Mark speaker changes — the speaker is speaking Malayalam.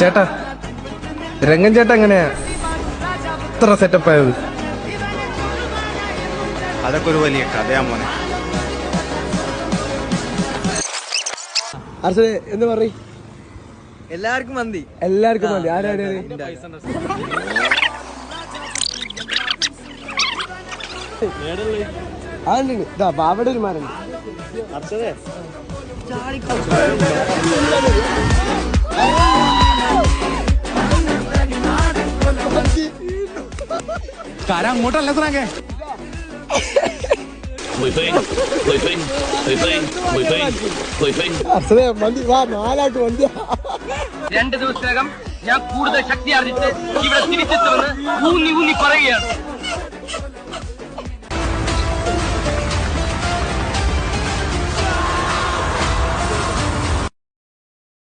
Speaker 1: ചേട്ടാ രംഗൻ ചേട്ടാ എങ്ങനെയാ ഇത്ര സെറ്റപ്പ് ആയത്?
Speaker 2: അതൊക്കെ ഒരു വലിയ കഥയാ മോനെ.
Speaker 3: അർച്ചനെ എന്ന് പറയും
Speaker 2: എല്ലാവർക്കും മന്തി.
Speaker 3: എല്ലാവർക്കും മതി. ആരാണ് ഇതാ അവിടെ ഒരു മരം.
Speaker 1: അങ്ങോട്ടല്ല സാറേ.
Speaker 3: അർച്ചനെ മന്തി വാ, നാലാട്ട് മന്തി.
Speaker 4: 2 ദിവസത്തിനകം ഞാൻ കൂടുതൽ ശക്തി ആർജിച്ച് ഇവിടെ തിരിച്ചെത്തുമെന്ന് ഊന്നി പറയുകയാണ്.